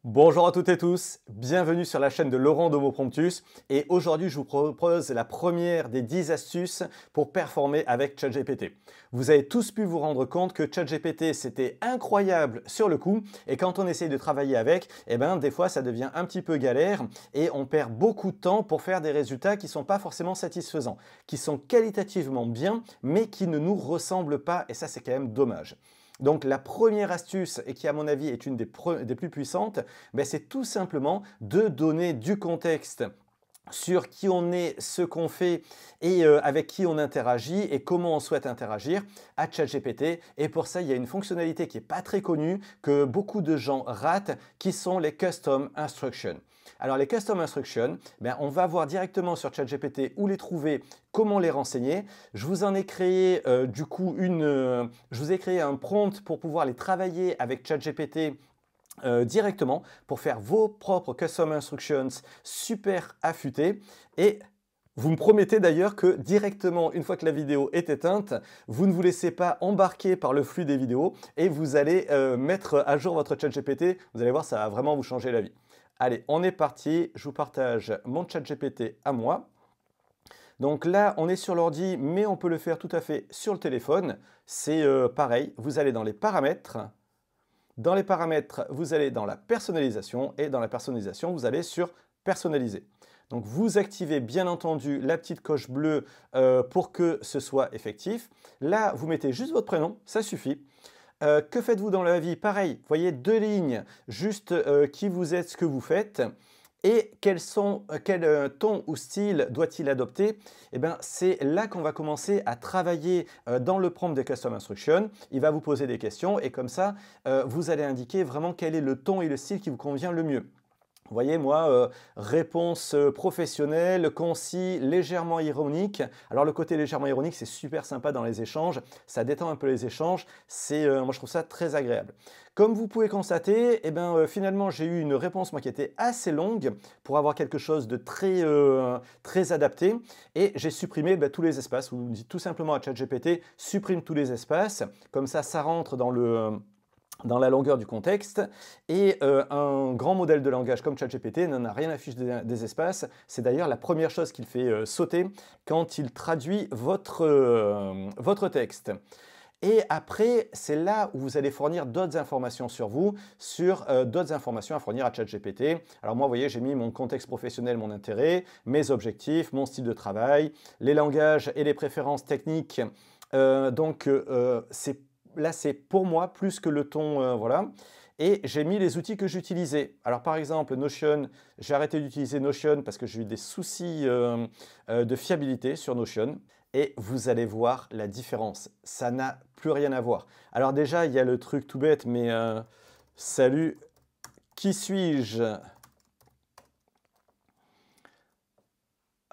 Bonjour à toutes et tous, bienvenue sur la chaîne de Laurent Domo Promptus et aujourd'hui je vous propose la première des 10 astuces pour performer avec ChatGPT. Vous avez tous pu vous rendre compte que ChatGPT c'était incroyable sur le coup et quand on essaye de travailler avec, des fois ça devient un petit peu galère et on perd beaucoup de temps pour faire des résultats qui ne sont pas forcément satisfaisants, qui sont qualitativement bien mais qui ne nous ressemblent pas et ça c'est quand même dommage. Donc la première astuce, et qui à mon avis est une des plus puissantes, c'est tout simplement de donner du contexte sur qui on est, ce qu'on fait et avec qui on interagit et comment on souhaite interagir à ChatGPT. Et pour ça, il y a une fonctionnalité qui n'est pas très connue, que beaucoup de gens ratent, qui sont les Custom Instructions. Alors les Custom Instructions, on va voir directement sur ChatGPT où les trouver, comment les renseigner. Je vous en ai créé je vous ai créé un prompt pour pouvoir les travailler avec ChatGPT directement pour faire vos propres Custom Instructions super affûtés et vous me promettez d'ailleurs que directement, une fois que la vidéo est éteinte, vous ne vous laissez pas embarquer par le flux des vidéos et vous allez mettre à jour votre ChatGPT. Vous allez voir, ça va vraiment vous changer la vie. Allez, on est parti. Je vous partage mon ChatGPT à moi. Donc là, on est sur l'ordi, mais on peut le faire tout à fait sur le téléphone. C'est pareil, vous allez dans les paramètres. Dans les paramètres, vous allez dans la personnalisation et dans la personnalisation, vous allez sur personnaliser. Donc vous activez bien entendu la petite coche bleue pour que ce soit effectif. Là, vous mettez juste votre prénom, ça suffit. Que faites-vous dans la vie? Pareil, vous voyez 2 lignes, juste qui vous êtes, ce que vous faites. Et quel ton ou style doit-il adopter? C'est là qu'on va commencer à travailler dans le prompt des Custom Instructions. Il va vous poser des questions et comme ça, vous allez indiquer vraiment quel est le ton et le style qui vous convient le mieux. Vous voyez, moi, réponse professionnelle, concis, légèrement ironique. Alors le côté légèrement ironique, c'est super sympa dans les échanges. Ça détend un peu les échanges. Moi, je trouve ça très agréable. Comme vous pouvez constater, finalement, j'ai eu une réponse moi, qui était assez longue pour avoir quelque chose de très adapté. Et j'ai supprimé tous les espaces. Vous dites tout simplement à ChatGPT, supprime tous les espaces. Comme ça rentre dans la longueur du contexte, et un grand modèle de langage comme ChatGPT n'en a rien à fiche des espaces. C'est d'ailleurs la première chose qu'il fait sauter quand il traduit votre texte. Et après, c'est là où vous allez fournir d'autres informations sur vous, sur d'autres informations à fournir à ChatGPT. Alors moi, vous voyez, j'ai mis mon contexte professionnel, mon intérêt, mes objectifs, mon style de travail, les langages et les préférences techniques. Là, c'est pour moi plus que le ton, voilà. Et j'ai mis les outils que j'utilisais. Alors par exemple, Notion, j'ai arrêté d'utiliser Notion parce que j'ai eu des soucis de fiabilité sur Notion. Et vous allez voir la différence. Ça n'a plus rien à voir. Alors déjà, il y a le truc tout bête, mais salut, qui suis-je?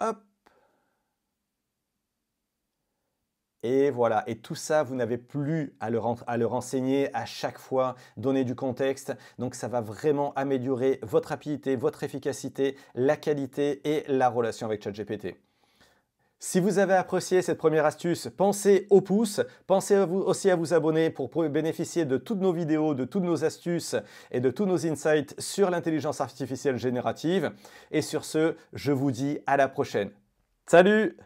Hop. Et voilà, et tout ça, vous n'avez plus à le renseigner à chaque fois, donner du contexte. Donc ça va vraiment améliorer votre rapidité, votre efficacité, la qualité et la relation avec ChatGPT. Si vous avez apprécié cette première astuce, pensez au pouce, pensez aussi à vous abonner pour bénéficier de toutes nos vidéos, de toutes nos astuces et de tous nos insights sur l'intelligence artificielle générative. Et sur ce, je vous dis à la prochaine. Salut!